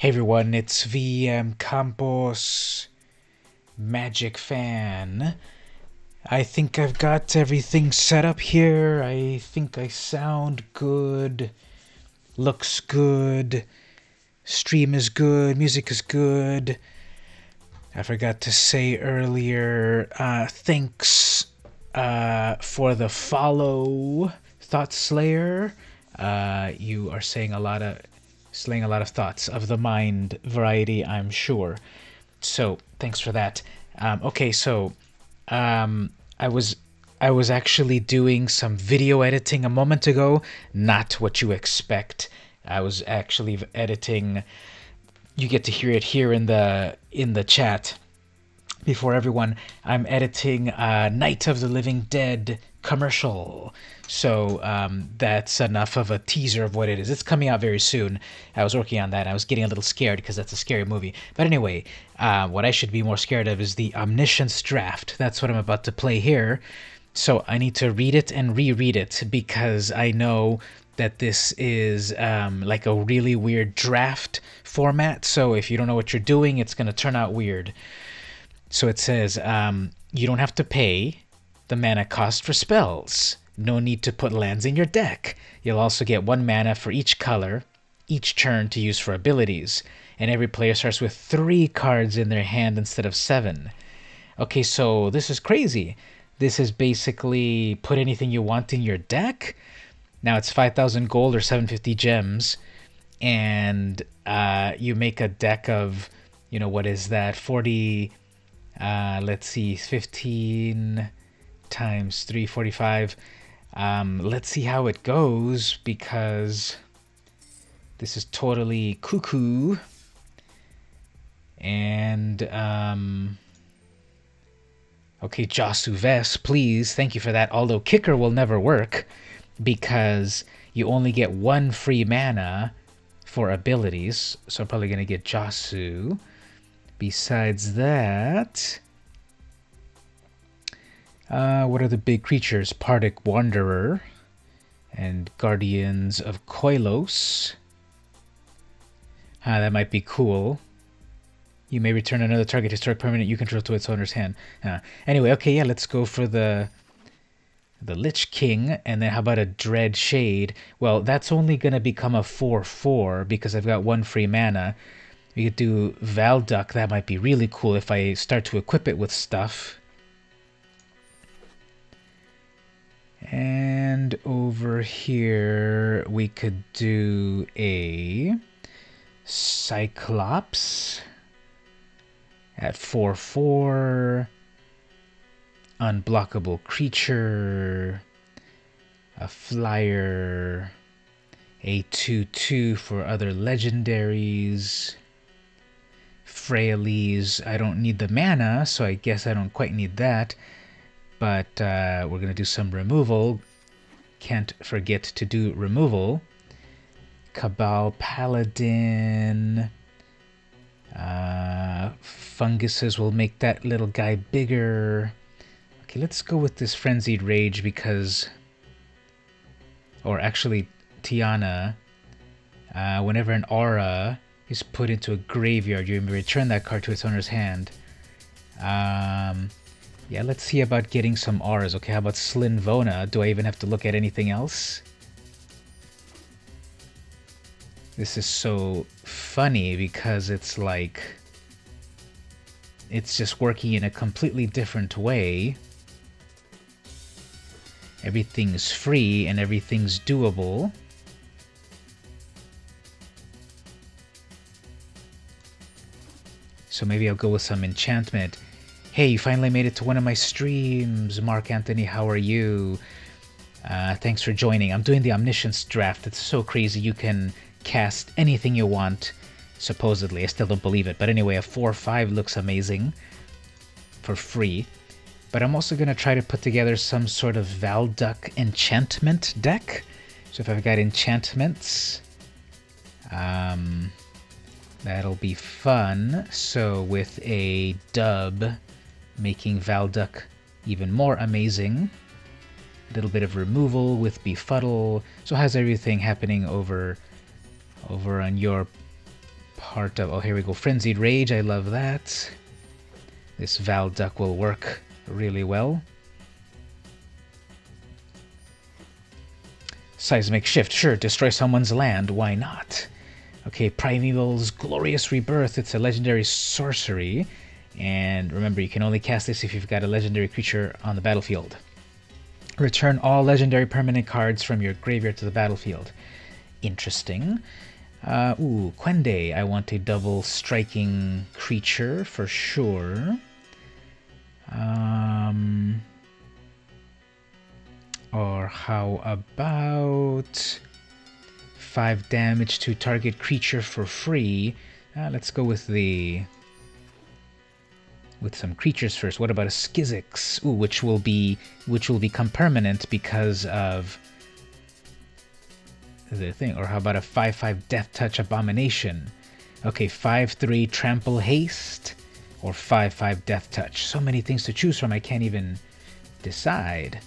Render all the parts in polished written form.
Hey everyone, it's VM Campos, Magic Fan. I think I've got everything set up here. I think I sound good, looks good, stream is good, music is good. I forgot to say earlier, thanks for the follow, Thought Slayer. You are saying slaying a lot of thoughts of the mind variety, I'm sure. So thanks for that. Okay, so I was actually doing some video editing a moment ago. Not what you expect. I was actually editing. You get to hear it here in the chat before everyone. I'm editing Night of the Living Dead commercial. So that's enough of a teaser of what it is. It's coming out very soon. I was working on that. I was getting a little scared because that's a scary movie. But anyway, what I should be more scared of is the Omniscience draft. That's what I'm about to play here. So I need to read it and reread it because I know that this is like a really weird draft format. So if you don't know what you're doing, it's going to turn out weird. So it says, you don't have to pay the mana cost for spells. No need to put lands in your deck. You'll also get 1 mana for each color, each turn to use for abilities. And every player starts with 3 cards in their hand instead of 7. Okay, so this is crazy. This is basically put anything you want in your deck. Now it's 5,000 gold or 750 gems. And you make a deck of, what is that? 40... let's see, 15 times 345. Let's see how it goes because this is totally cuckoo. And okay, Josu Ves, please, thank you for that. Although Kicker will never work because you only get 1 free mana for abilities. So I'm probably gonna get Josu. Besides that, what are the big creatures? Pardic Wanderer and Guardians of Koilos. That might be cool. You may return another target historic permanent you control to its owner's hand. Anyway, okay, yeah, let's go for the Lich King, and then how about a Dread Shade? Well, that's only going to become a 4/4 because I've got 1 free mana. We could do Valduck. That might be really cool if I start to equip it with stuff. And over here, we could do a Cyclops at 4/4. Unblockable creature. A flyer. A 2/2 for other legendaries. Frailes. I don't need the mana, so I guess I don't quite need that. But we're going to do some removal. Can't forget to do removal. Cabal Paladin. Funguses will make that little guy bigger. Okay, let's go with this Frenzied Rage because... Or actually, Tiana. Whenever an aura is put into a graveyard, you may return that card to its owner's hand. Yeah, let's see about getting some auras. Okay, how about Slinvona? Do I even have to look at anything else? This is so funny because it's like... It's just working in a completely different way. Everything's free and everything's doable. So maybe I'll go with some enchantment. Hey, you finally made it to one of my streams. Mark Anthony, how are you? Thanks for joining. I'm doing the Omniscience draft. It's so crazy. You can cast anything you want, supposedly. I still don't believe it. But anyway, a 4/5 looks amazing for free. But I'm also going to try to put together some sort of Valduck enchantment deck. So if I've got enchantments, that'll be fun. So with a dub, making Valduck even more amazing. A little bit of removal with Befuddle. So how's everything happening over on your part of... Oh, here we go. Frenzied Rage. I love that. This Valduck will work really well. Seismic Shift. Sure, destroy someone's land. Why not? Okay, Primeval's Glorious Rebirth. It's a legendary sorcery. And remember, you can only cast this if you've got a legendary creature on the battlefield. Return all legendary permanent cards from your graveyard to the battlefield. Interesting. Ooh, Quende. I want a double striking creature for sure. Or how about 5 damage to target creature for free? Let's go with some creatures first. What about a Skizix? Ooh, which will become permanent because of the thing. Or how about a 5/5 Death Touch Abomination? Okay, 5/3 Trample Haste or 5/5 Death Touch. So many things to choose from, I can't even decide.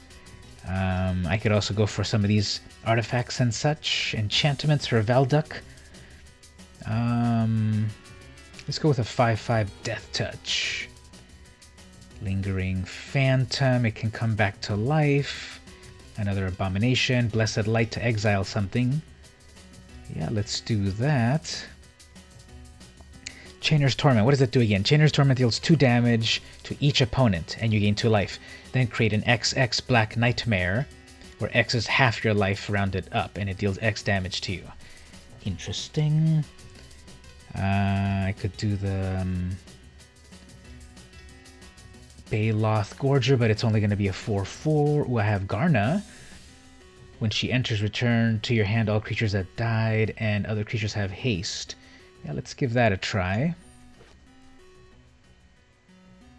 I could also go for some of these artifacts and such. Enchantments for Valduck. Let's go with a 5/5 Death Touch. Lingering Phantom. It can come back to life. Another Abomination. Blessed Light to exile something. Yeah, let's do that. Chainer's Torment. What does it do again? Chainer's Torment deals 2 damage to each opponent, and you gain 2 life. Then create an XX Black Nightmare, where X is half your life rounded up, and it deals X damage to you. Interesting. I could do the Baloth Gorger, but it's only going to be a 4/4. Ooh, I have Garna. When she enters, return to your hand all creatures that died, and other creatures have haste. Yeah, let's give that a try.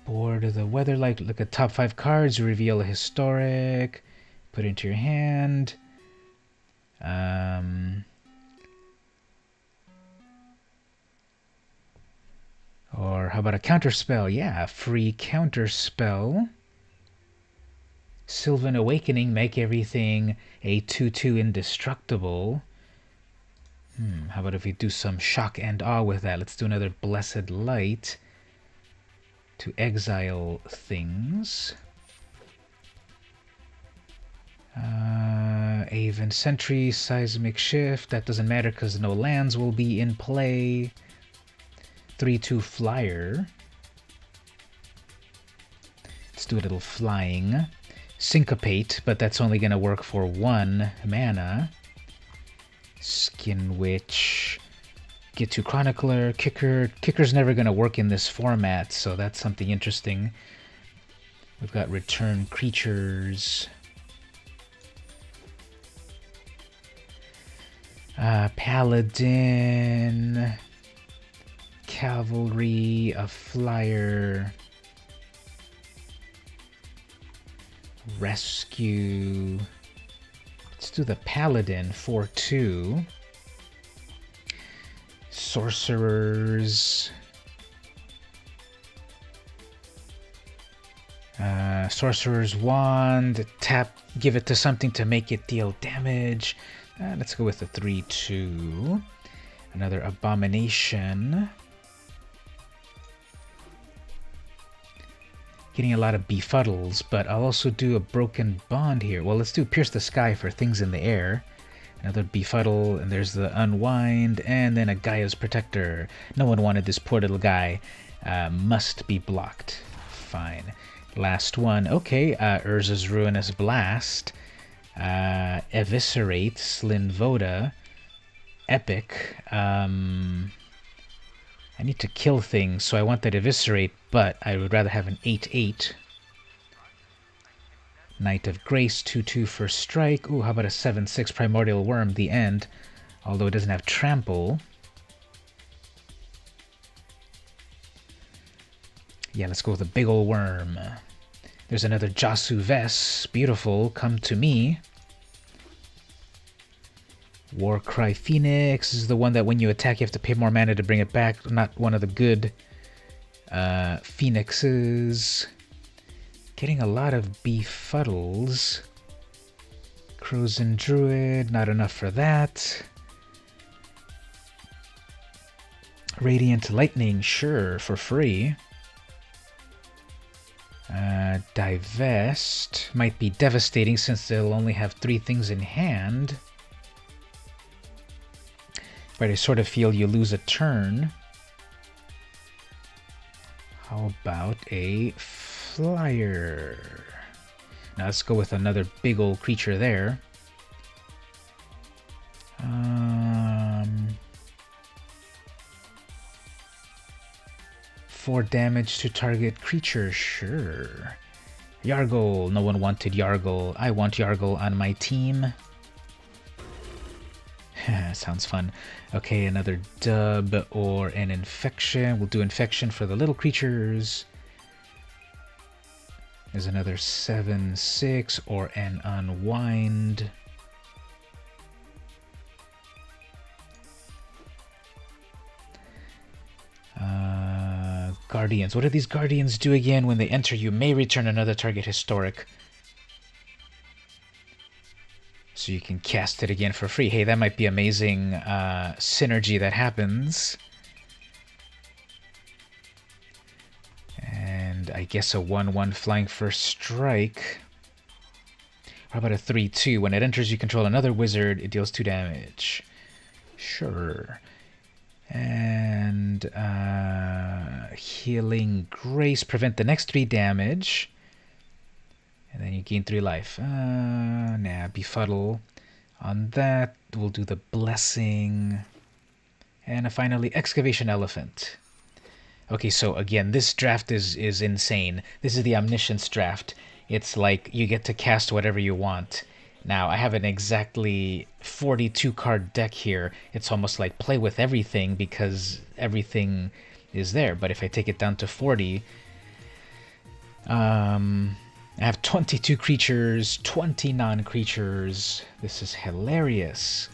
Board of the Weatherlight. Look at top 5 cards. Reveal a historic. Put it into your hand. Or how about a counterspell? Yeah, free counterspell. Sylvan Awakening. Make everything a 2/2 indestructible. How about if we do some Shock and Awe with that? Let's do another Blessed Light to exile things. Aven Sentry, Seismic Shift. That doesn't matter because no lands will be in play. 3/2 Flyer. Let's do a little flying. Syncopate, but that's only going to work for 1 mana. Skin Witch. Get to Chronicler. Kicker. Kicker's never going to work in this format, so that's something interesting. We've got Return Creatures. Paladin. Cavalry. A Flyer. Rescue. Let's do the Paladin 4/2. Sorcerers. Sorcerer's Wand. Tap, give it to something to make it deal damage. Let's go with the 3/2. Another Abomination. Getting a lot of befuddles, but I'll also do a Broken Bond here. Well, let's do Pierce the Sky for things in the air. Another Befuddle, and there's the Unwind, and then a Gaia's Protector. No one wanted this poor little guy. Must be blocked. Fine. Last one. Okay, Urza's Ruinous Blast. Eviscerate, Slinvoda. Epic. I need to kill things, so I want that Eviscerate, but I would rather have an 8/8. Knight of Grace, 2/2 for strike. Ooh, how about a 7/6 Primordial Worm, the end, although it doesn't have trample. Yeah, let's go with a big ol' worm. There's another Jasu Ves. Beautiful. Come to me. Warcry Phoenix is the one that when you attack you have to pay more mana to bring it back. Not one of the good Phoenixes. Getting a lot of befuddles. Crozen Druid, not enough for that. Radiant Lightning, sure, for free. Divest might be devastating since they'll only have 3 things in hand. But I sort of feel you lose a turn. How about a flyer? Now let's go with another big old creature there. 4 damage to target creature, sure. Yargle, no one wanted Yargle. I want Yargle on my team. Sounds fun. Okay, another dub or an infection. We'll do infection for the little creatures. There's another 7/6 or an unwind. Guardians. What do these Guardians do again? When they enter, you may return another target historic. So you can cast it again for free. Hey, that might be amazing synergy that happens. And I guess a 1/1 flying first strike. How about a 3/2? When it enters, you control another wizard. It deals 2 damage. Sure. And Healing Grace. Prevent the next 3 damage. And then you gain 3 life. Nah, Befuddle. On that, we'll do the Blessing. And finally, Excavation Elephant. Okay, so again, this draft is insane. This is the Omniscience draft. It's like you get to cast whatever you want. Now, I have an exactly 42 card deck here. It's almost like play with everything because everything is there. But if I take it down to 40, I have 22 creatures, 20 non-creatures. This is hilarious.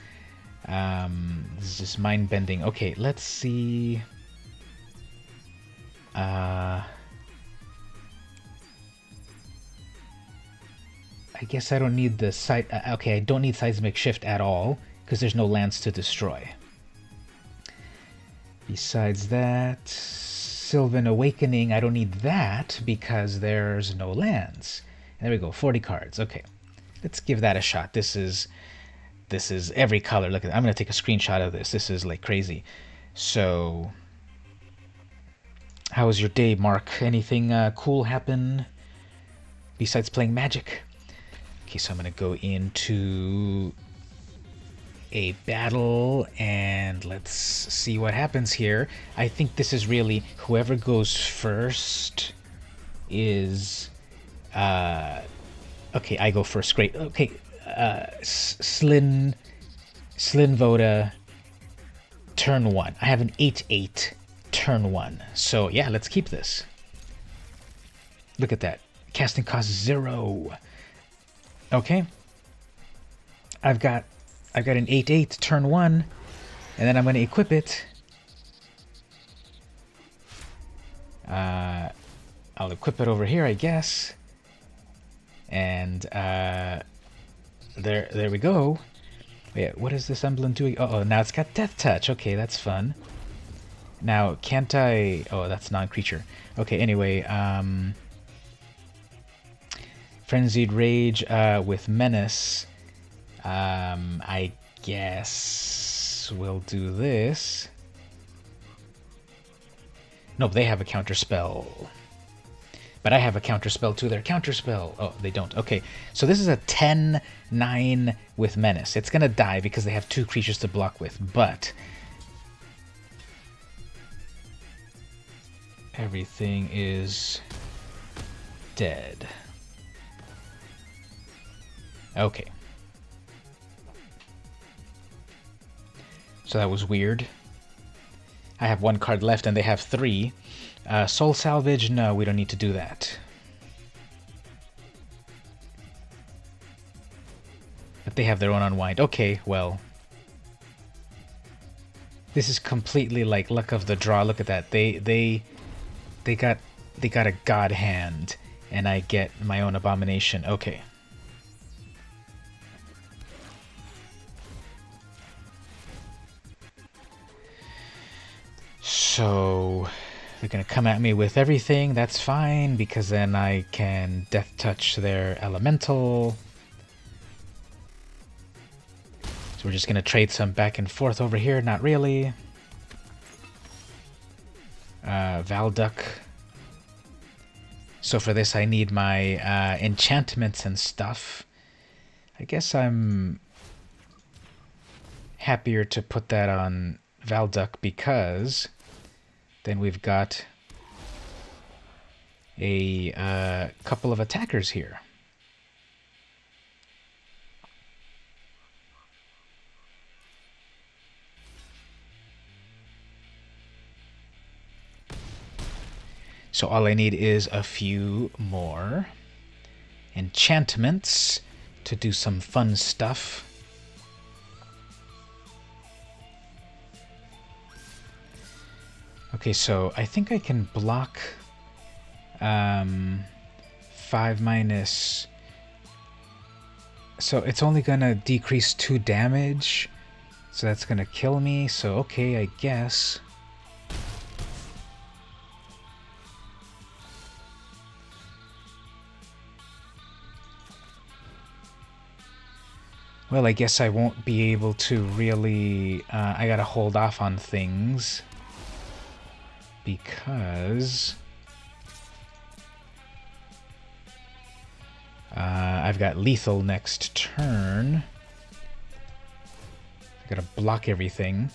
This is mind-bending. Okay, let's see. I guess I don't need the site. Okay, I don't need Seismic Shift at all because there's no lands to destroy. Besides that, Sylvan Awakening, I don't need that because there's no lands. There we go, 40 cards. Okay, let's give that a shot. This is every color. Look at that. I'm gonna take a screenshot of this. This is like crazy. So, how was your day, Mark? Anything cool happen besides playing Magic? Okay, so I'm gonna go into a battle and let's see what happens here. I think this is really whoever goes first is okay, I go first. Great. Okay, Slin Voda turn 1. I have an 8/8 turn 1. So yeah, let's keep this. Look at that. Casting cost 0. Okay. I've got an 8/8 turn 1, and then I'm going to equip it. I'll equip it over here, I guess. And there we go. Wait, what is this emblem doing? Oh, now it's got Death Touch. Okay, that's fun. Now, can't I... Oh, that's non-creature. Okay, anyway, Frenzied Rage with Menace. I guess we'll do this. Nope, they have a counterspell. But I have a counterspell to their counterspell. Oh, they don't. Okay, so this is a 10/9 with Menace. It's going to die because they have 2 creatures to block with, but everything is dead. Okay. So that was weird. I have 1 card left and they have 3. Soul Salvage? No, we don't need to do that. But they have their own unwind. Okay, well. This is completely like luck of the draw. Look at that. They got a god hand and I get my own abomination. Okay. So they're gonna come at me with everything. That's fine, because then I can death touch their elemental. So we're just gonna trade some back and forth over here. Not really. Valduck. So for this I need my enchantments and stuff. I guess I'm happier to put that on Valduck, because then we've got a couple of attackers here. So all I need is a few more enchantments to do some fun stuff. Okay, so I think I can block 5 minus... So it's only gonna decrease 2 damage, so that's gonna kill me, so okay, I guess. Well, I guess I won't be able to really... I gotta hold off on things, because I've got lethal next turn. I gotta block everything.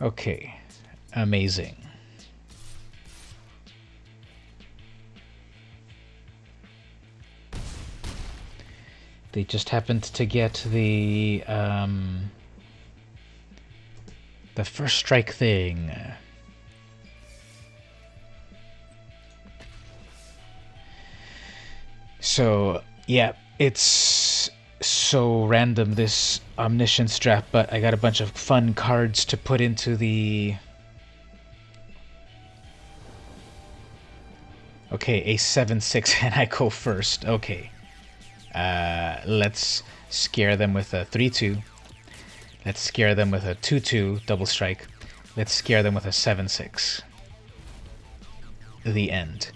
Okay, amazing. They just happened to get the first strike thing. So, yeah, it's so random, this Omniscience strap, but I got a bunch of fun cards to put into the... Okay, a 7/6 and I go first. Okay. Let's scare them with a 3/2. Let's scare them with a 2/2 double strike. Let's scare them with a 7/6. The end.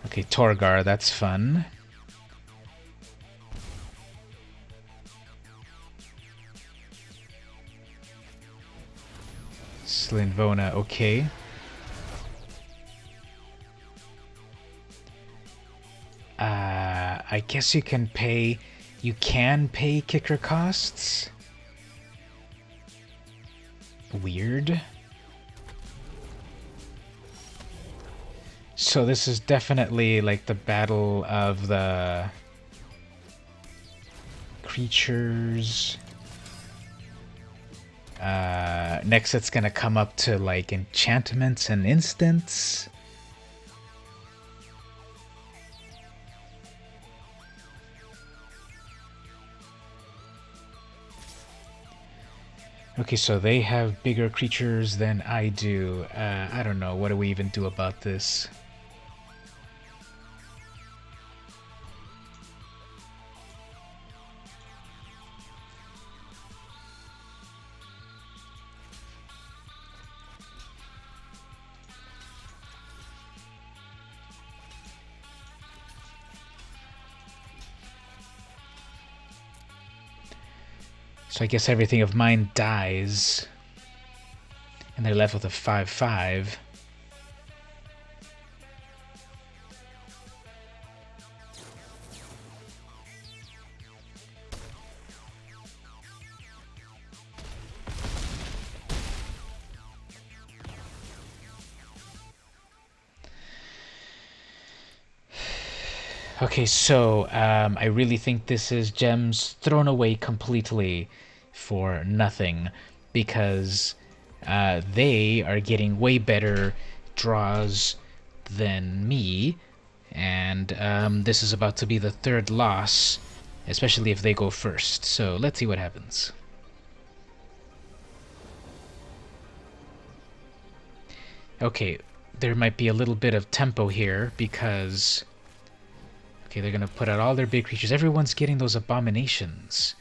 Okay, Torgar, that's fun. Slinvona, okay. I guess you can pay kicker costs? Weird. So this is definitely like the battle of the creatures. Next it's gonna come up to like enchantments and instants. Okay, so they have bigger creatures than I do. I don't know. What do we even do about this? So I guess everything of mine dies. And they're left with a 5/5. Okay, so I really think this is gems thrown away completely for nothing, because they are getting way better draws than me, and this is about to be the third loss, especially if they go first. So let's see what happens. Okay, there might be a little bit of tempo here because... Okay, they're gonna put out all their big creatures. Everyone's getting those abominations.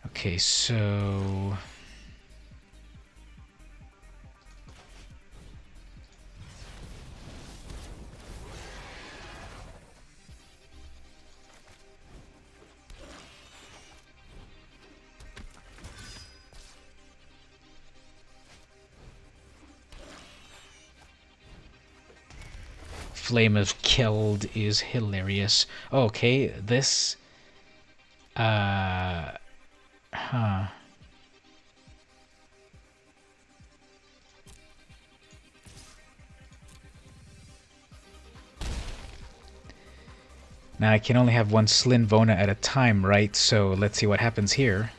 Okay, so... Flame of Keld is hilarious. Okay, this... Huh. Now I can only have one Slin Vona at a time, right? So let's see what happens here.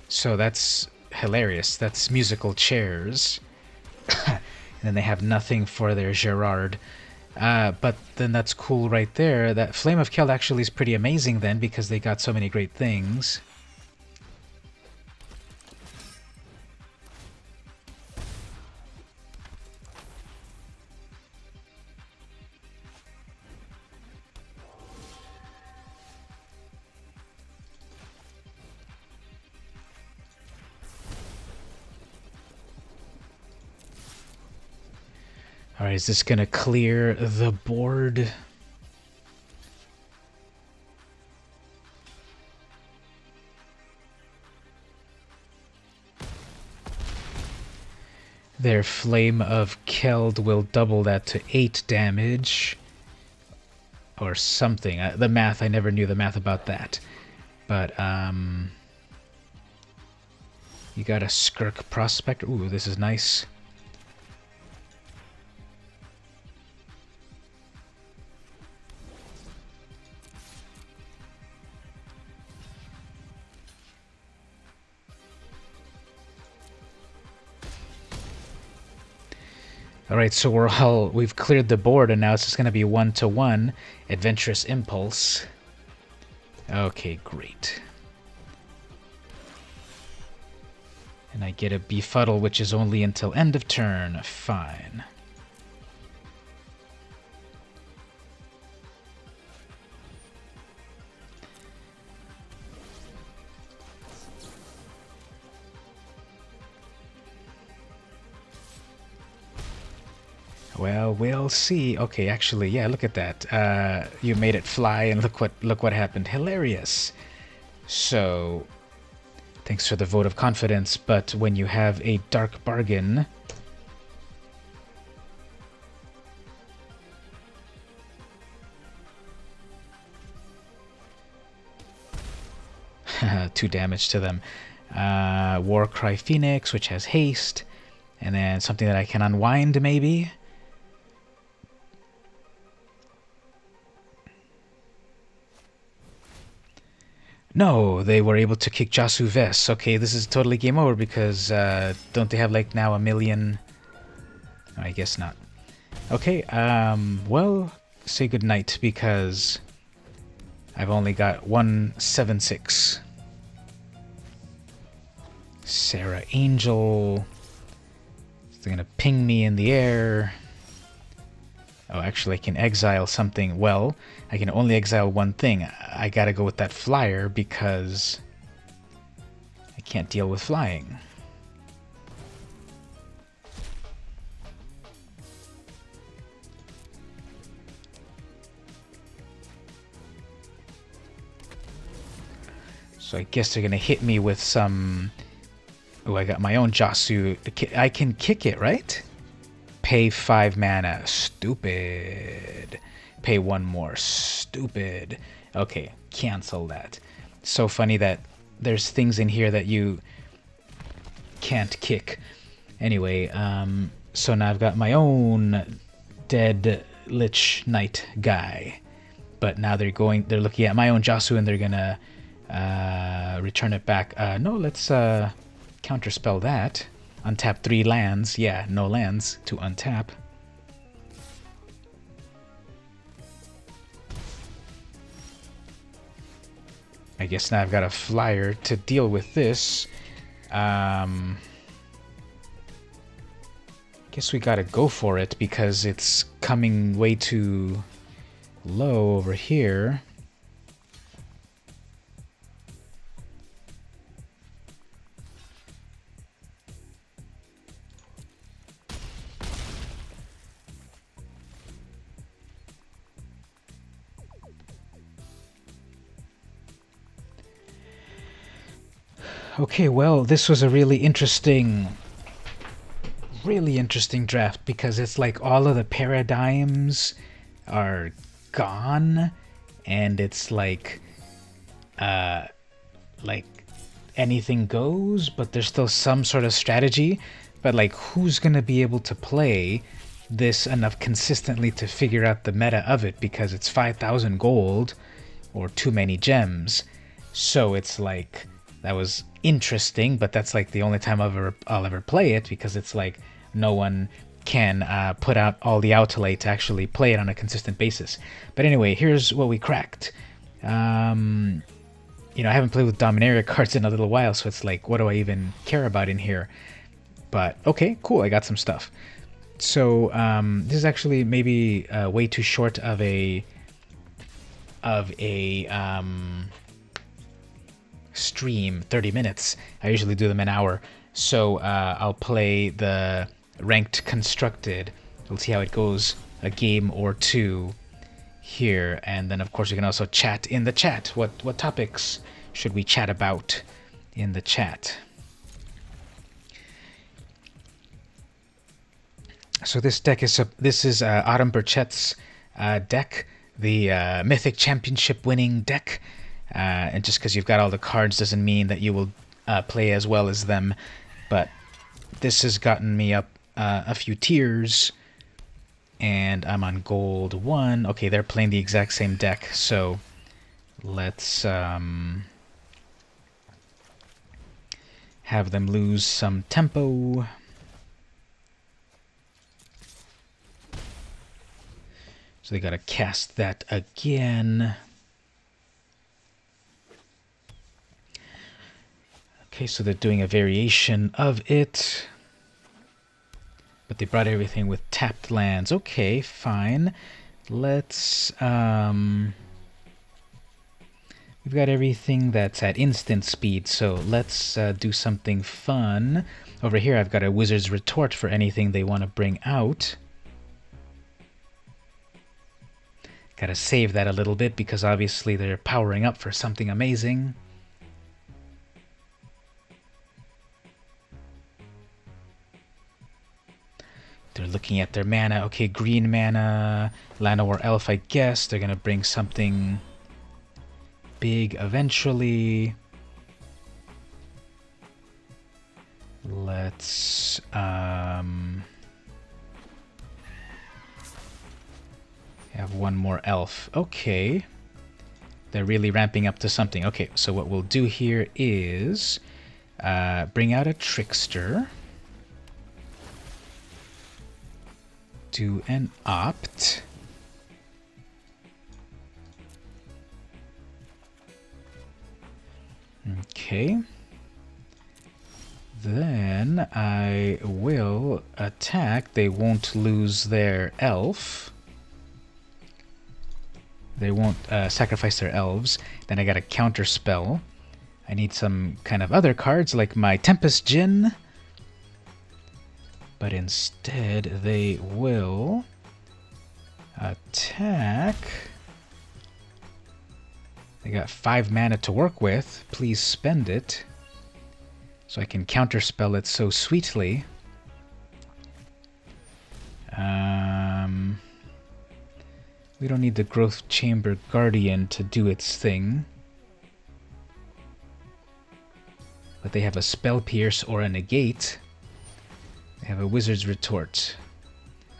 So that's hilarious. That's musical chairs. And then they have nothing for their Gerard. But then that's cool right there. That Flame of Keld actually is pretty amazing then because they got so many great things. Alright, is this gonna clear the board? Their Flame of Keld will double that to 8 damage. Or something. The math, I never knew the math about that. But, you got a Skirk Prospector. Ooh, this is nice. Alright, so we've cleared the board and now it's just going to be 1-to-1. Adventurous Impulse. Okay, great. And I get a Befuddle, which is only until end of turn. Fine. Well, we'll see. Okay, actually, yeah, look at that. You made it fly, and look what happened. Hilarious. So, thanks for the vote of confidence. But when you have a Dark Bargain, two damage to them. Warcry Phoenix, which has haste, and then something that I can unwind, maybe. No, they were able to kick Jasu Ves. Okay, this is totally game over because don't they have like now a million? I guess not. Okay, well, say goodnight because I've only got 176. Sarah Angel. They're gonna ping me in the air. Oh, actually, I can exile something. Well, I can only exile one thing. I gotta go with that flyer because I can't deal with flying. So I guess they're gonna hit me with some... Oh, I got my own Jasu. I can kick it, right? Pay 5 mana. Stupid. Pay 1 more. Stupid. Okay, cancel that. So funny that there's things in here that you can't kick. Anyway, so now I've got my own dead Lich Knight guy. But now they're looking at my own Jasu and they're gonna return it back. No, let's counterspell that. Untap 3 lands. Yeah, no lands to untap. I guess now I've got a flyer to deal with this. Guess we gotta go for it because it's coming way too low over here. Okay, well, this was a really interesting draft because it's like all of the paradigms are gone and it's like anything goes, but there's still some sort of strategy. But like, who's gonna be able to play this enough consistently to figure out the meta of it, because it's 5,000 gold or too many gems. So it's like, that was interesting, but that's like the only time I'll ever play it, because it's like no one can put out all the outlay to actually play it on a consistent basis. But anyway, here's what we cracked. You know, I haven't played with Dominaria cards in a little while, so it's like, what do I even care about in here? But okay, cool, I got some stuff. So this is actually maybe way too short of a stream, 30 minutes. I usually do them an hour. So I'll play the ranked constructed. We'll see how it goes, a game or two here, and then of course you can also chat in the chat. What topics should we chat about in the chat? So this deck is Autumn Burchett's deck, the Mythic Championship winning deck. And just because you've got all the cards doesn't mean that you will play as well as them. But this has gotten me up a few tiers, and I'm on gold 1. Okay, they're playing the exact same deck, so let's have them lose some tempo. So they gotta cast that again. Okay, so they're doing a variation of it. But they brought everything with tapped lands. Okay, fine. Let's... we've got everything that's at instant speed, so let's do something fun. Over here I've got a Wizard's Retort for anything they want to bring out. Gotta save that a little bit because obviously they're powering up for something amazing. They're looking at their mana. Okay, green mana, Llanowar Elf, I guess. They're gonna bring something big eventually. Let's have one more elf. Okay. They're really ramping up to something. Okay, so what we'll do here is bring out a Trickster. Do an Opt. Okay. Then I will attack. They won't lose their elf. They won't sacrifice their elves. Then I got a counter spell. I need some kind of other cards like my Tempest Djinn. But instead they will attack. They got 5 mana to work with. Please spend it so I can counterspell it so sweetly. We don't need the Growth Chamber Guardian to do its thing. But they have a Spell Pierce or a Negate. They have a Wizard's Retort.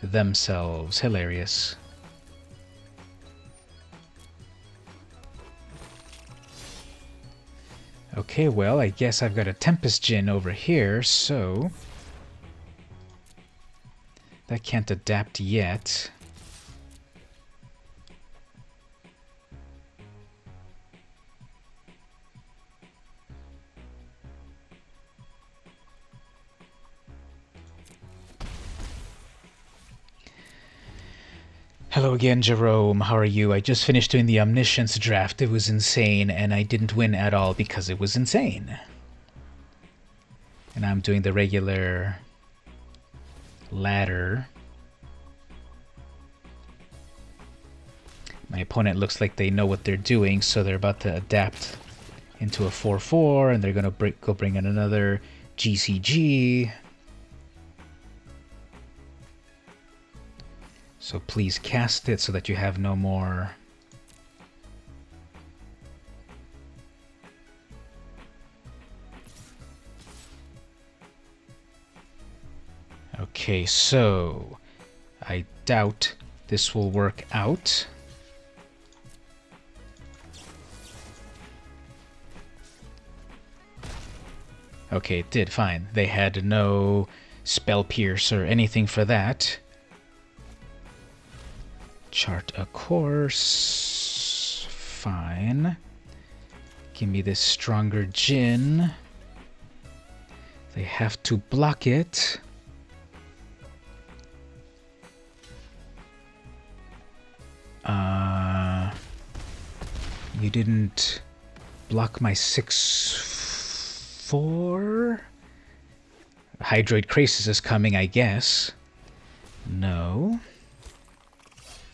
Themselves. Hilarious. Okay, well, I guess I've got a Tempest Djinn over here, so... that can't adapt yet. Hello again, Jerome. How are you? I just finished doing the Omniscience draft. It was insane, and I didn't win at all because it was insane. And I'm doing the regular ladder. My opponent looks like they know what they're doing, so they're about to adapt into a 4-4, and they're going to go bring in another GCG. So please cast it so that you have no more... Okay, so I doubt this will work out. Okay, it did, fine. They had no Spell Pierce or anything for that. Chart a course. Fine. Give me this stronger Djinn. They have to block it. You didn't block my 6/4? Hydroid Krasis is coming, I guess. No.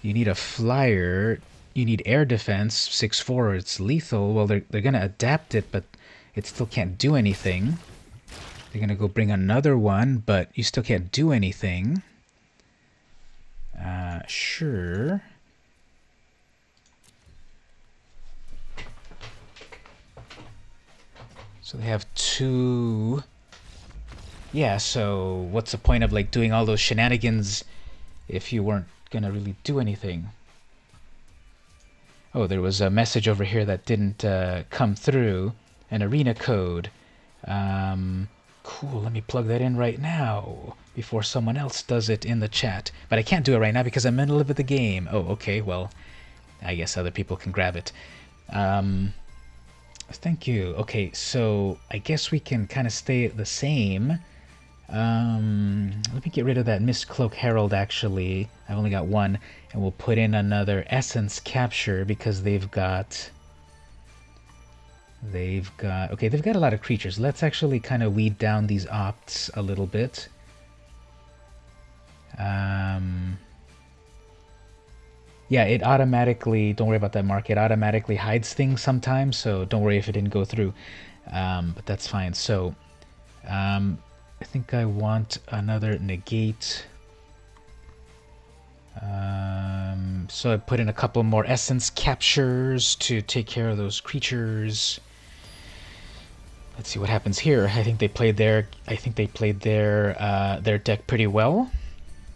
You need a flyer. You need air defense. 6/4, it's lethal. Well, they're going to adapt it, but it still can't do anything. They're going to go bring another one, but you still can't do anything. Sure. So they have two... Yeah, so what's the point of like doing all those shenanigans if you weren't gonna really do anything? Oh, there was a message over here that didn't come through. An arena code. Cool, let me plug that in right now before someone else does it in the chat. But I can't do it right now because I'm in the middle of the game. Oh, okay, well, I guess other people can grab it. Thank you. Okay, so I guess we can kind of stay the same. Let me get rid of that Mist Cloak Herald, actually. I've only got one. And we'll put in another Essence Capture because they've got... Okay, they've got a lot of creatures. Let's actually kind of weed down these opts a little bit. Yeah, it automatically, don't worry about that, Mark, it automatically hides things sometimes, so don't worry if it didn't go through. But that's fine. So, I think I want another negate. So I put in a couple more essence captures to take care of those creatures. Let's see what happens here. I think they played their deck pretty well.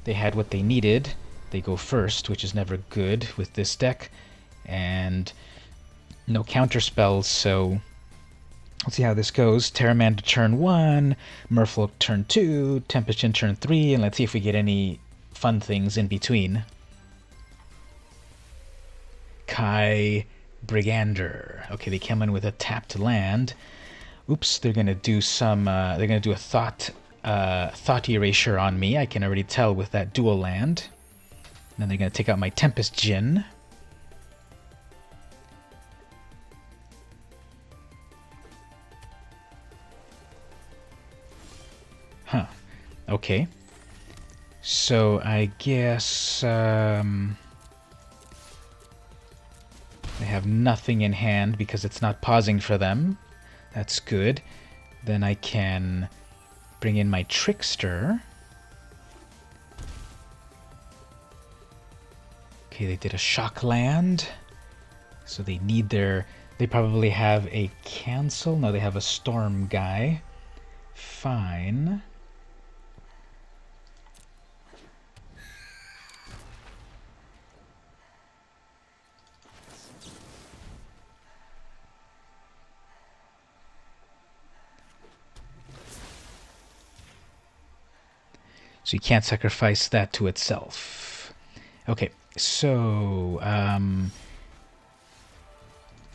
They had what they needed. They go first, which is never good with this deck, and no counter spells, so let's see how this goes. Terramanda turn 1, Merfolk turn 2, Tempest Djinn turn 3, and let's see if we get any fun things in between. Kai Brigander. Okay, they come in with a tapped land. Oops, they're gonna do some. They're gonna do a thought erasure on me. I can already tell with that dual land. And then they're gonna take out my Tempest Djinn. Huh. Okay. So I guess they have nothing in hand because it's not pausing for them. That's good. Then I can bring in my Trickster. Okay, they did a shock land. So they need their... They probably have a cancel. No, they have a storm guy. Fine. So you can't sacrifice that to itself. Okay, so I'm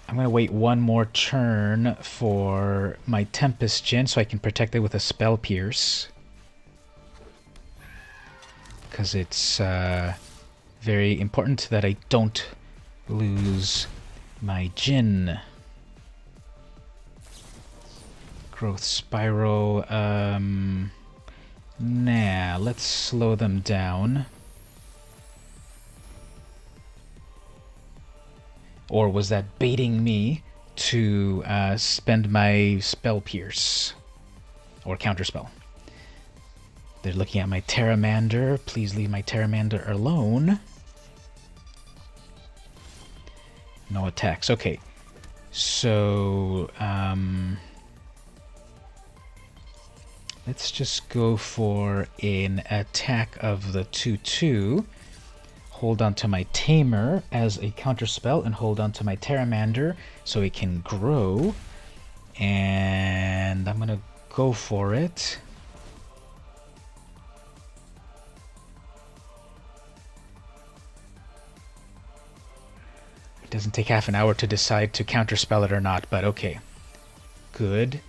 going to wait one more turn for my Tempest Djinn so I can protect it with a Spell Pierce. Because it's very important that I don't lose my Djinn. Growth Spiral. Nah, let's slow them down. Or was that baiting me to spend my Spell Pierce? Or Counterspell? They're looking at my Pteramander. Please leave my Pteramander alone. No attacks. Okay. So, let's just go for an attack of the 2/2. Hold on to my Tamer as a counterspell and hold on to my Pteramander so it can grow. And I'm going to go for it. It doesn't take half an hour to decide to counterspell it or not, but okay. Good.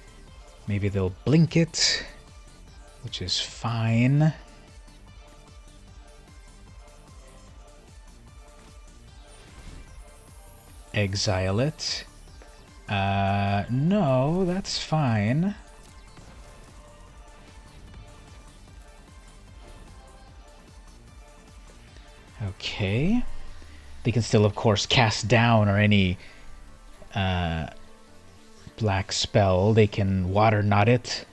Maybe they'll blink it, which is fine. Exile it. No, that's fine. Okay. They can still, of course, cast down or any black spell. They can water knot it.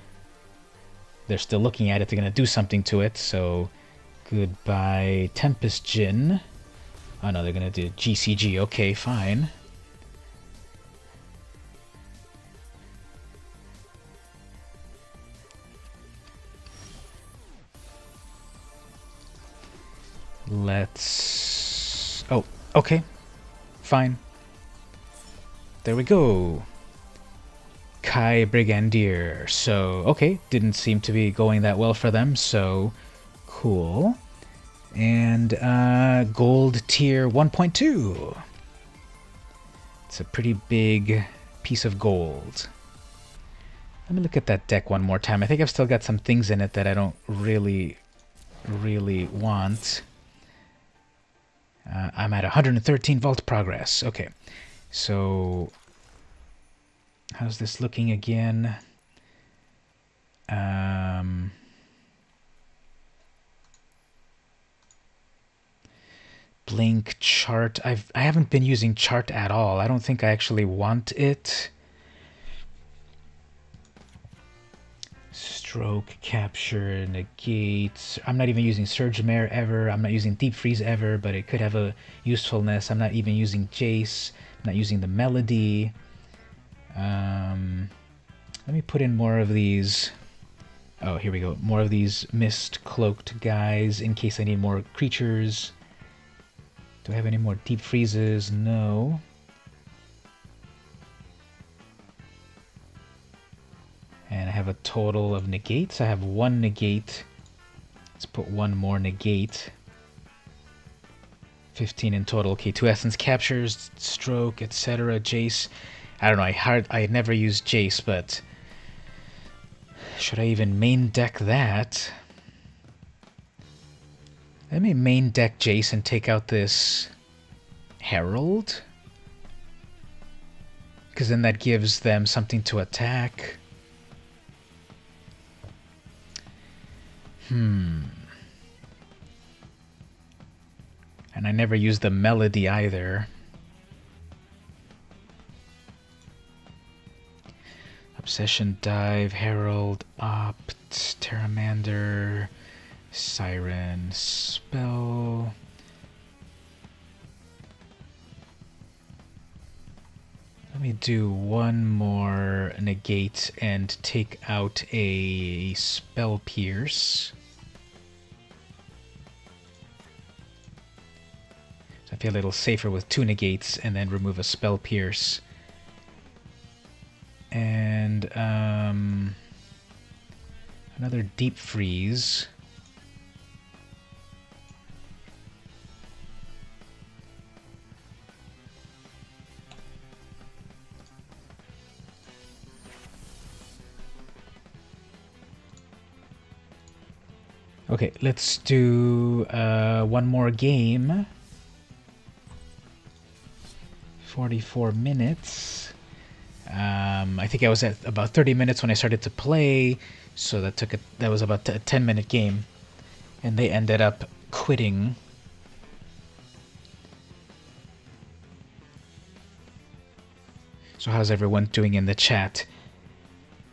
They're still looking at it. They're going to do something to it. So, goodbye, Tempest Djinn. Oh no, they're going to do GCG. Okay, fine. Let's... Oh, okay. Fine. There we go. Kai Brigadier. So, okay. Didn't seem to be going that well for them, so cool. And gold tier 1.2. It's a pretty big piece of gold. Let me look at that deck one more time. I think I've still got some things in it that I don't really want. I'm at 113 vault progress. Okay, so how's this looking again? Blink chart. I haven't been using chart at all. I don't think I actually want it. Stroke, capture, negate. I'm not even using Surge Mare ever. I'm not using Deep Freeze ever, but it could have a usefulness. I'm not even using Jace. I'm not using the Melody. Let me put in more of these. Oh, here we go. More of these Mist-cloaked guys in case I need more creatures. Do I have any more Deep Freezes? No. And I have a total of negates. I have one negate. Let's put one more negate. 15 in total. Okay, 2 essence captures, stroke, etc. Jace. I don't know. I never used Jace, but should I even main deck that? Let me main deck Jace and take out this Herald. Because then that gives them something to attack. And I never used the Melody either. Obsession Dive, Herald, Opt, Pteramander, Siren, Spell. Let me do one more negate and take out a Spell Pierce. So I feel a little safer with 2 negates and then remove a Spell Pierce. And another Deep Freeze. Okay, let's do one more game. 44 minutes. I think I was at about 30 minutes when I started to play, so that was about a 10-minute game, and they ended up quitting. So how's everyone doing in the chat?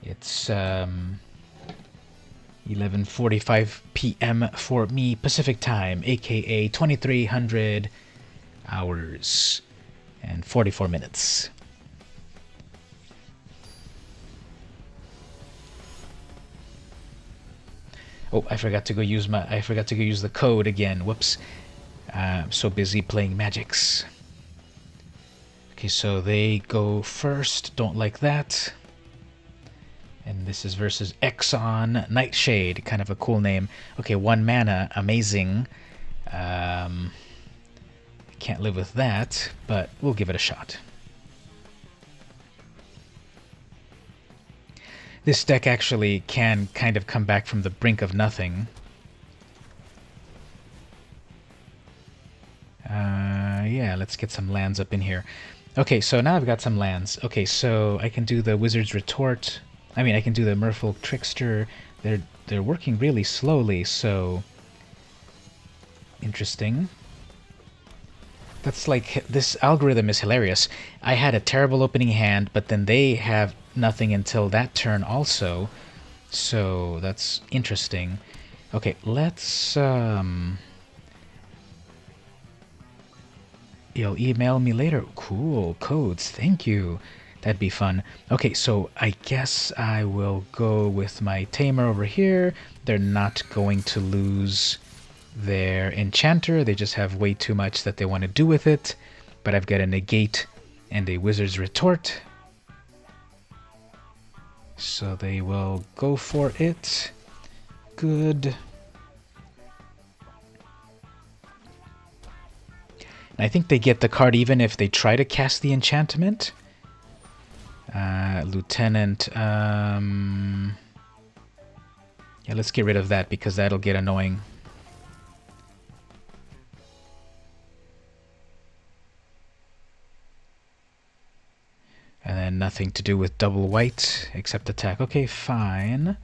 It's 11:45 p.m. for me Pacific time, aka 2300 hours and 44 minutes. Oh, I forgot to go use the code again. Whoops. I'm so busy playing Magics. Okay, so they go first. Don't like that. And this is versus Exxon Nightshade. Kind of a cool name. Okay, 1 mana. Amazing. Can't live with that, but we'll give it a shot. This deck actually can kind of come back from the brink of nothing. Yeah, let's get some lands up in here. Okay, so now I've got some lands. Okay, so I can do the Wizard's Retort. I mean, I can do the Merfolk Trickster. They're working really slowly, so interesting. That's like, this algorithm is hilarious. I had a terrible opening hand, but then they have nothing until that turn also. So that's interesting. Okay, let's you'll email me later. Cool, codes, thank you. That'd be fun. Okay, so I guess I will go with my Tamer over here. They're not going to lose their Enchanter. They just have way too much that they want to do with it. But I've got a Negate and a Wizard's Retort. So they will go for it. Good. And I think they get the card even if they try to cast the enchantment. Lieutenant. Yeah, let's get rid of that because that'll get annoying. And then nothing to do with double white except attack. Okay, fine.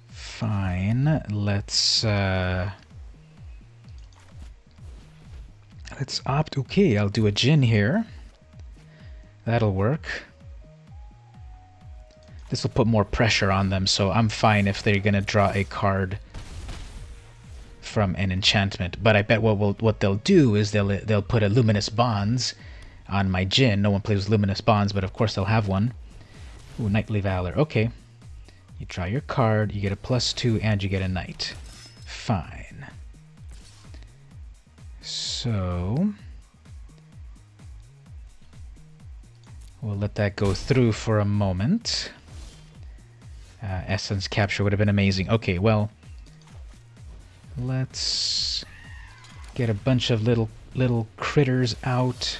Fine. Let's opt. Okay, I'll do a Djinn here. That'll work. This will put more pressure on them, so I'm fine if they're gonna draw a card from an enchantment. But I bet what they'll do is they'll put a Luminous Bonds on my Djinn. No one plays with Luminous Bonds, but of course they'll have one. Ooh, Knightly Valor. Okay. You draw your card, you get a +2, and you get a knight. Fine. So we'll let that go through for a moment. Essence Capture would have been amazing. Okay, well, let's get a bunch of little critters out.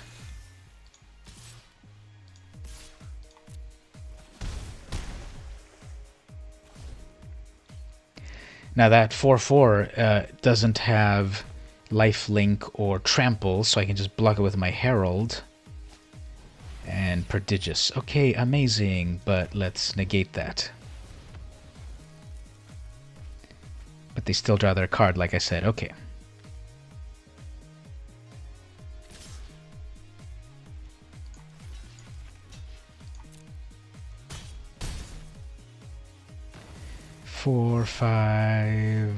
Now that 4/4 doesn't have lifelink or trample, so I can just block it with my Herald. And Prodigious. Okay, amazing, but let's negate that. But they still draw their card, like I said. Okay. Four, 5,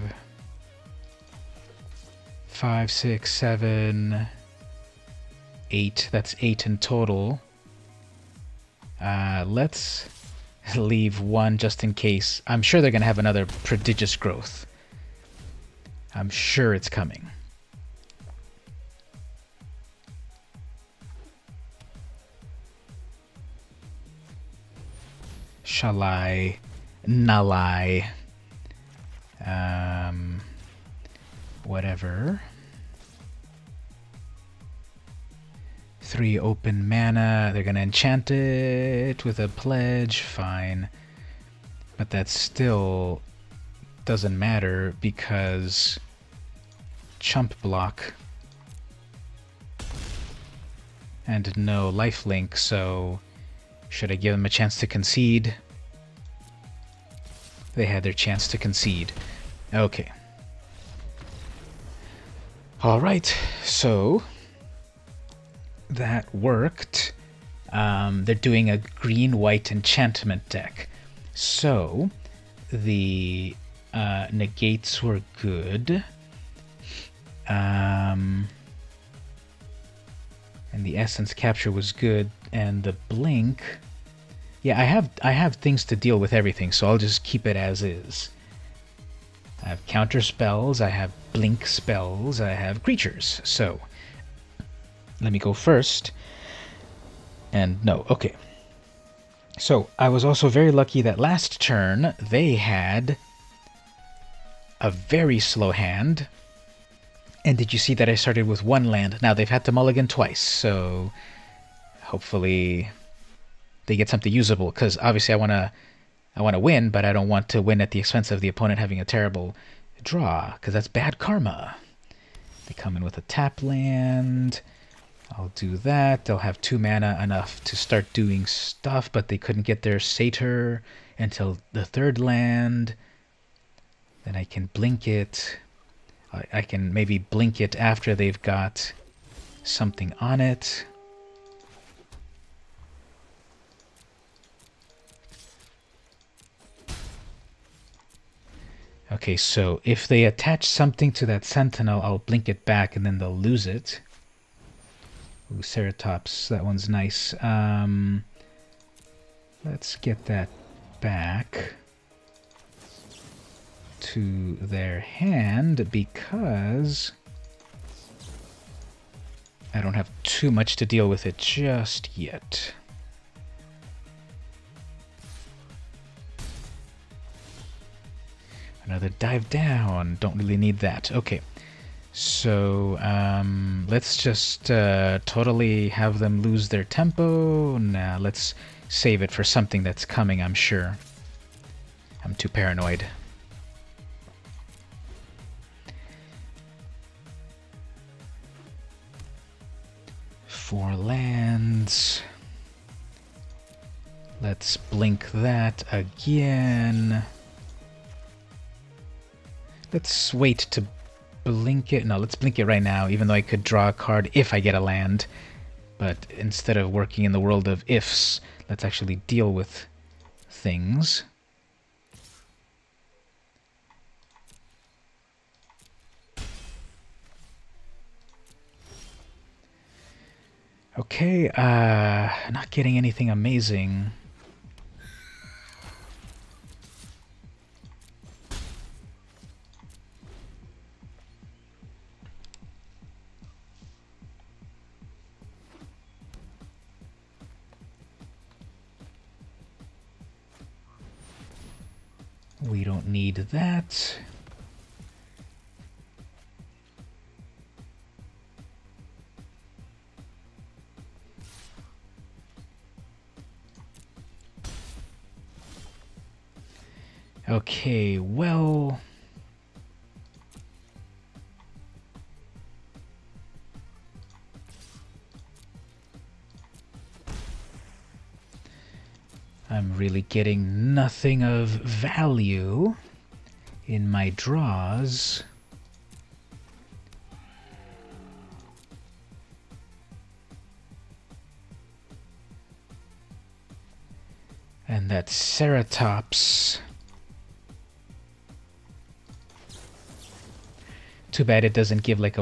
6, 7, 8. That's 8 in total. Let's leave one just in case. I'm sure they're going to have another Prodigious Growth. I'm sure it's coming. Shall I? Null I. Whatever. 3 open mana. They're gonna enchant it with a pledge. Fine. But that's still doesn't matter because chump block and no lifelink, so should I give them a chance to concede? They had their chance to concede. Okay. Alright, so that worked. They're doing a green-white enchantment deck. So the negates were good. And the essence capture was good, and the blink... Yeah, I have things to deal with everything, so I'll just keep it as is. I have counter spells, I have blink spells, I have creatures. So, let me go first. And no, okay. So, I was also very lucky that last turn they had a very slow hand. And did you see that I started with one land? Now, they've had to mulligan twice, so hopefully they get something usable, because obviously I want to win, but I don't want to win at the expense of the opponent having a terrible draw, because that's bad karma. They come in with a tap land. I'll do that. They'll have 2 mana enough to start doing stuff, but they couldn't get their satyr until the 3rd land. Then I can blink it. I can maybe blink it after they've got something on it. Okay, so if they attach something to that sentinel, I'll blink it back and then they'll lose it. Ooh, Ceratops, that one's nice. Let's get that back to their hand because I don't have too much to deal with it just yet. Another dive down. Don't really need that. Okay. So, let's just totally have them lose their tempo. Nah, let's save it for something that's coming, I'm sure. I'm too paranoid. Four lands. Let's blink that again. Let's wait to blink it. No, let's blink it right now, even though I could draw a card if I get a land. But instead of working in the world of ifs, let's actually deal with things. Okay, not getting anything amazing. We don't need that. Okay, well... I'm really getting nothing of value in my draws. And that Ceratops. Too bad it doesn't give like a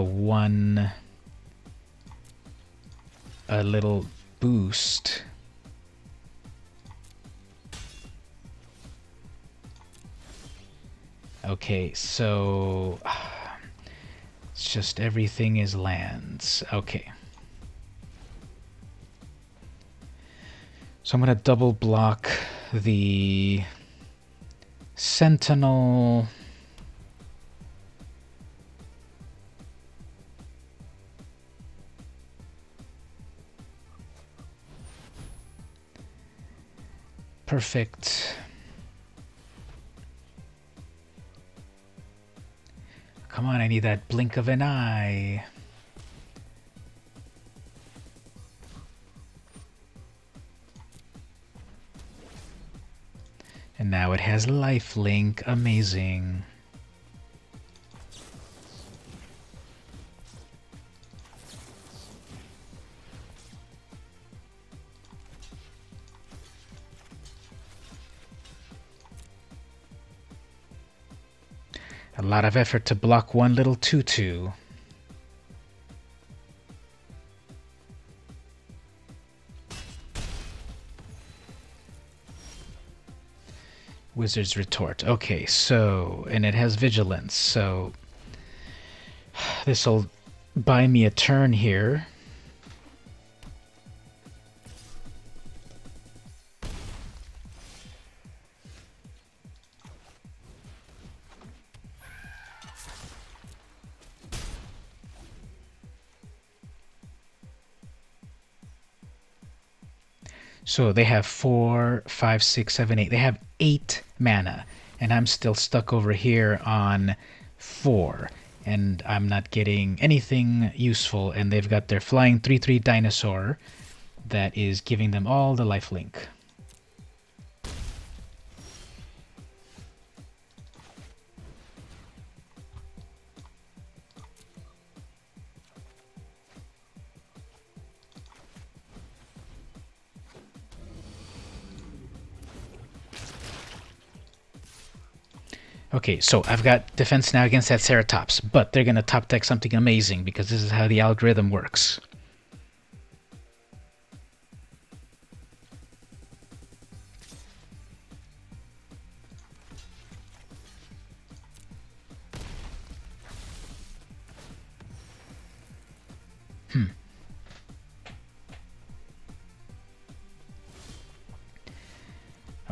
little boost. Okay, so it's just everything is lands. Okay. So I'm going to double block the Sentinel. Perfect. come on, I need that blink of an eye. And now it has lifelink. Amazing. A lot of effort to block one little tutu. Wizard's Retort. Okay, so, and it has Vigilance, so this'll buy me a turn here. So they have 4, 5, 6, 7, 8. They have 8 mana, and I'm still stuck over here on 4, and I'm not getting anything useful, and they've got their flying 3/3 dinosaur that is giving them all the lifelink. Okay, so I've got defense now against that Ceratops, but they're going to top deck something amazing because this is how the algorithm works.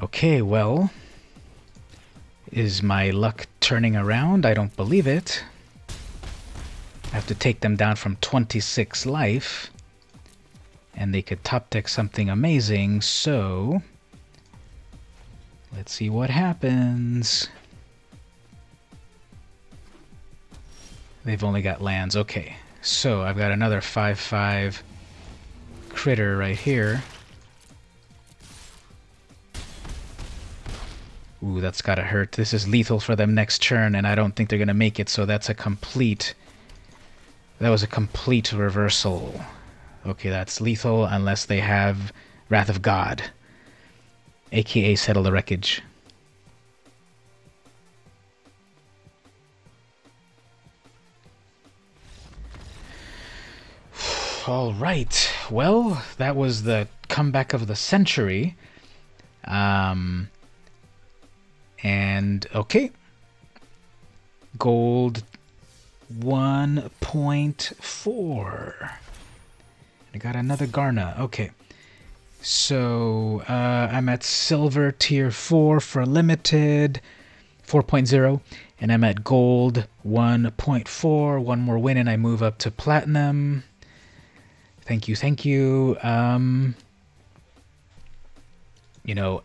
Okay, well, is my luck turning around? I don't believe it. I have to take them down from 26 life, and they could top deck something amazing, so let's see what happens. They've only got lands. Okay, so I've got another 5/5 critter right here. Ooh, that's gotta hurt. This is lethal for them next turn, and I don't think they're gonna make it, so that's a complete... That was a complete reversal. Okay, that's lethal unless they have Wrath of God, aka Settle the Wreckage. Alright, well, that was the comeback of the century. And, okay. Gold 1.4. I got another Garna. Okay. So, I'm at silver tier 4 for limited, 4.0. And I'm at gold 1.4. One more win and I move up to platinum. Thank you, thank you. You know,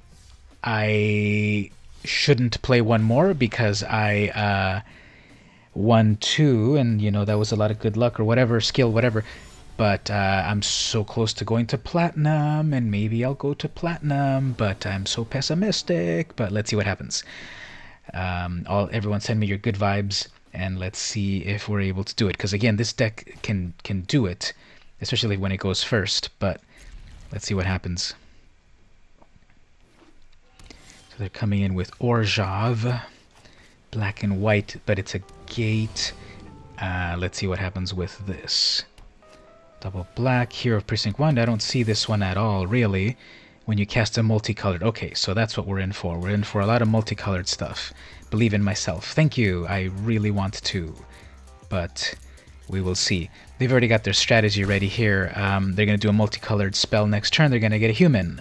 I shouldn't play one more because I won 2, and you know that was a lot of good luck or whatever, skill, whatever. But I'm so close to going to platinum, and maybe I'll go to platinum, but I'm so pessimistic. But let's see what happens. Everyone send me your good vibes, and let's see if we're able to do it. Because again, this deck can do it, especially when it goes first. But let's see what happens. They're coming in with Orzhov, black and white, but it's a gate. Let's see what happens with this. Double black, Hero of Precinct 1. I don't see this one at all, really, when you cast a multicolored. Okay, so that's what we're in for. We're in for a lot of multicolored stuff. Believe in myself. Thank you. I really want to, but we will see. They've already got their strategy ready here. They're going to do a multicolored spell next turn. They're going to get a human.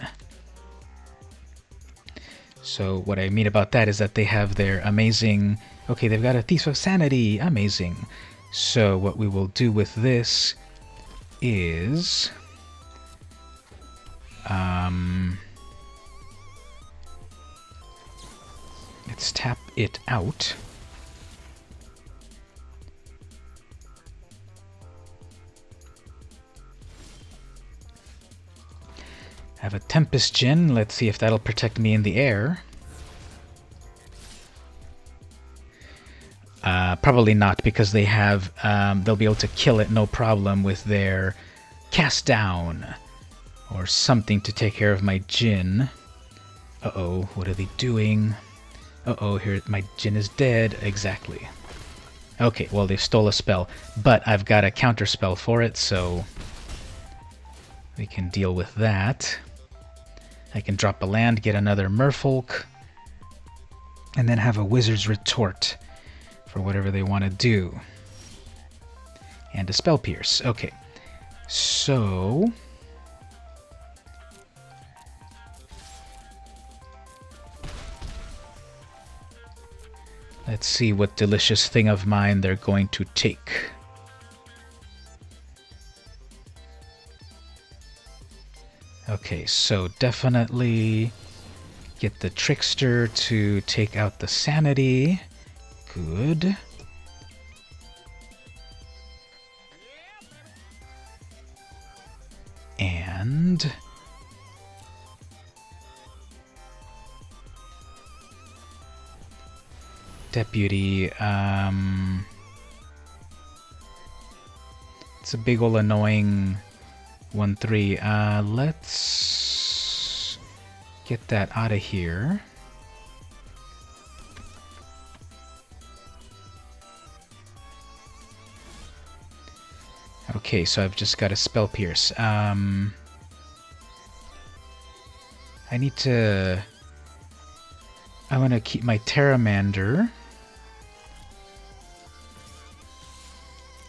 So what I mean about that is that they have their amazing... Okay, they've got a Thief of Sanity. Amazing. So what we will do with this is... let's tap it out. Have a Tempest Djinn. Let's see if that'll protect me in the air. Probably not, because they have, they'll be able to kill it no problem with their Cast Down. Or something to take care of my Djinn. Uh-oh, what are they doing? Uh-oh, here, my Djinn is dead. Exactly. Okay, well, they stole a spell, but I've got a counter spell for it, so we can deal with that. I can drop a land, get another Merfolk, and then have a Wizard's Retort for whatever they want to do. And a Spell Pierce. Okay, so let's see what delicious thing of mine they're going to take. Okay, so definitely get the Trickster to take out the Sanity. Good. And Deputy, it's a big ol' annoying 1/3. Let's get that out of here. Okay, so I've just got a Spell Pierce. I need to... I want to keep my Pteramander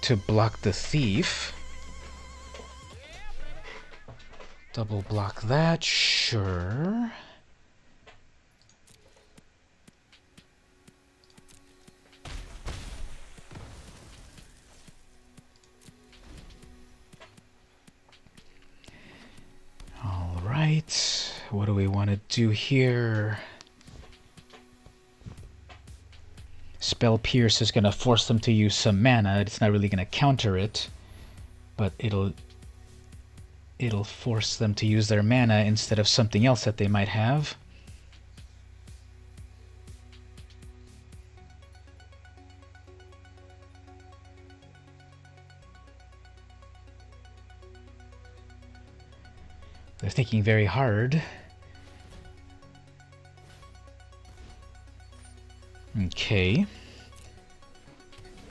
to block the Thief. Double block that, sure. All right, what do we want to do here? Spell Pierce is going to force them to use some mana. It's not really going to counter it, but it'll force them to use their mana instead of something else that they might have. They're thinking very hard. Okay.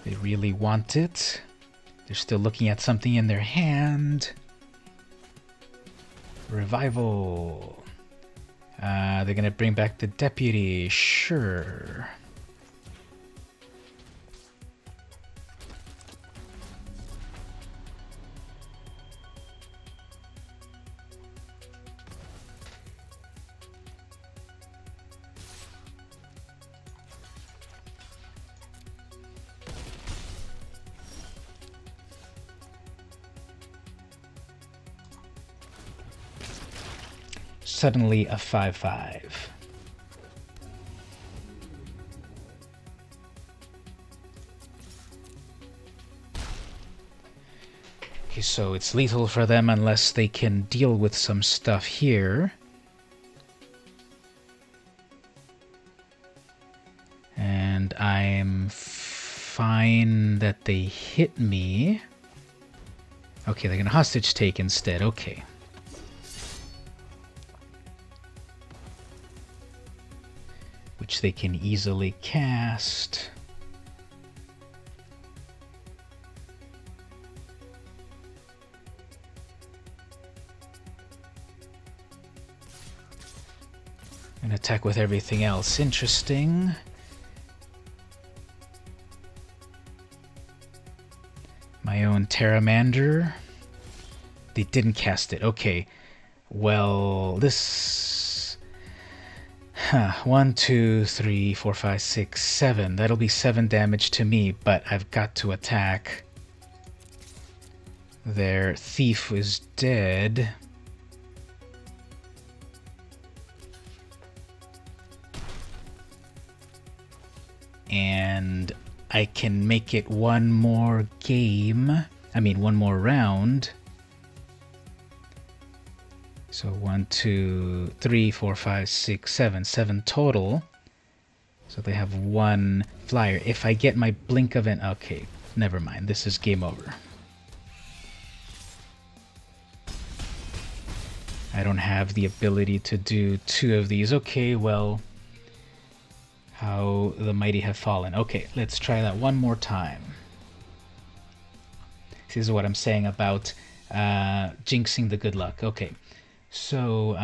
They really want it. They're still looking at something in their hand. Revival. They're gonna bring back the Deputy. Sure. Suddenly a 5/5. Okay, so it's lethal for them unless they can deal with some stuff here. And I'm fine that they hit me. Okay, they're gonna hostage take instead. Okay. Which they can easily cast. And attack with everything else. Interesting. My own Pteramander. They didn't cast it. Okay. Well, this... 1, 2, 3, 4, 5, 6, 7. That'll be 7 damage to me, but I've got to attack. Their Thief is dead. And I can make it one more game. I mean, one more round. So 1, 2, 3, 4, 5, 6, 7. 7 total. So they have 1 flyer. If I get my blink event... Okay, never mind. This is game over. I don't have the ability to do 2 of these. Okay, well... How the mighty have fallen. Okay, let's try that one more time. This is what I'm saying about jinxing the good luck. Okay, so...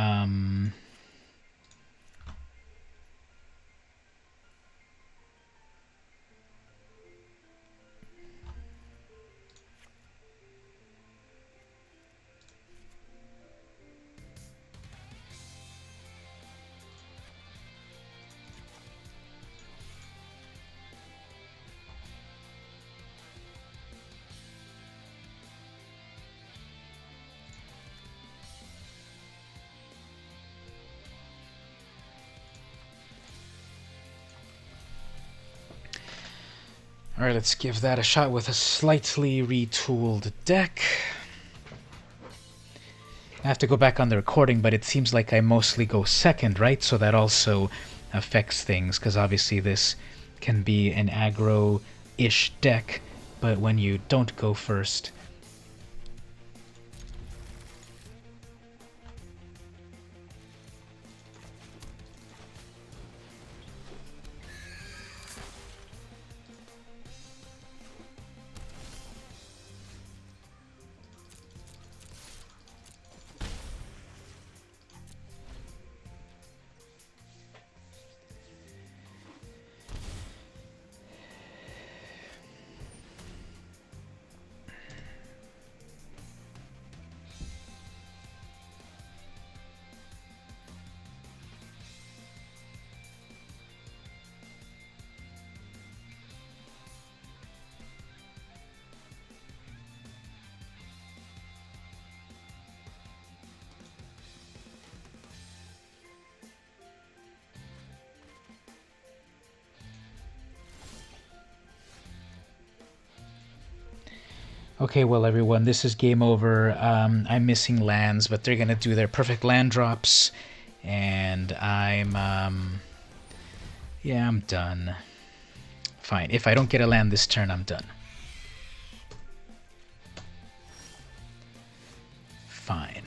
Alright, let's give that a shot with a slightly retooled deck. I have to go back on the recording, but it seems like I mostly go second, right? So that also affects things, because obviously this can be an aggro-ish deck, but when you don't go first... Okay, well everyone, this is game over. I'm missing lands, but they're gonna do their perfect land drops, and yeah, I'm done. Fine, if I don't get a land this turn, I'm done. Fine.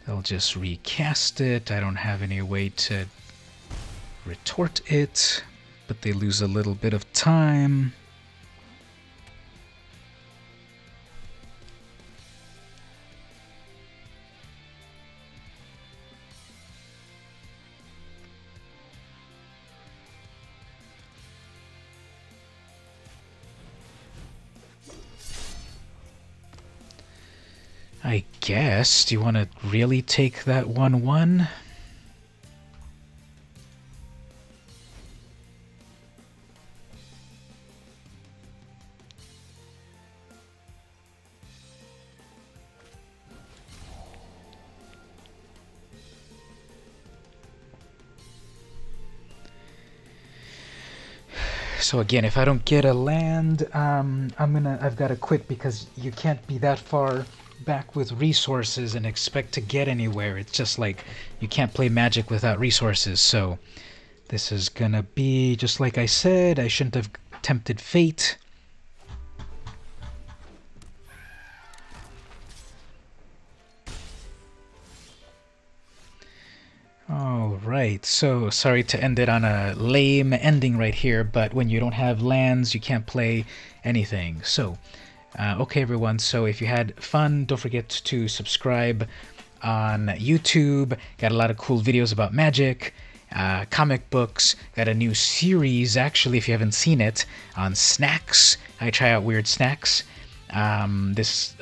They'll just recast it. I don't have any way to retort it. But they lose a little bit of time. I guess. Do you want to really take that 1/1? So again, if I don't get a land, I've got to quit, because you can't be that far back with resources and expect to get anywhere. It's just like you can't play Magic without resources. So this is gonna be just like I said. I shouldn't have tempted fate. Alright, so sorry to end it on a lame ending right here, but when you don't have lands, you can't play anything. So, okay everyone, so if you had fun, don't forget to subscribe on YouTube. Got a lot of cool videos about Magic, comic books, got a new series, actually, if you haven't seen it, on snacks. I try out weird snacks. This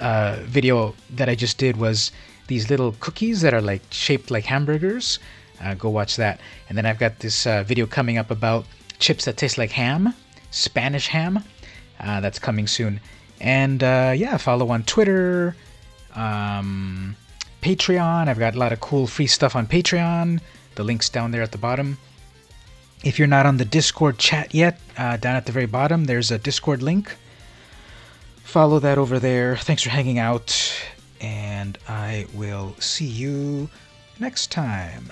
video that I just did was these little cookies that are like shaped like hamburgers. Go watch that. And then I've got this video coming up about chips that taste like ham, Spanish ham. That's coming soon. And yeah, follow on Twitter, Patreon. I've got a lot of cool free stuff on Patreon. The link's down there at the bottom. If you're not on the Discord chat yet, down at the very bottom, there's a Discord link. follow that over there. Thanks for hanging out, and I will see you next time.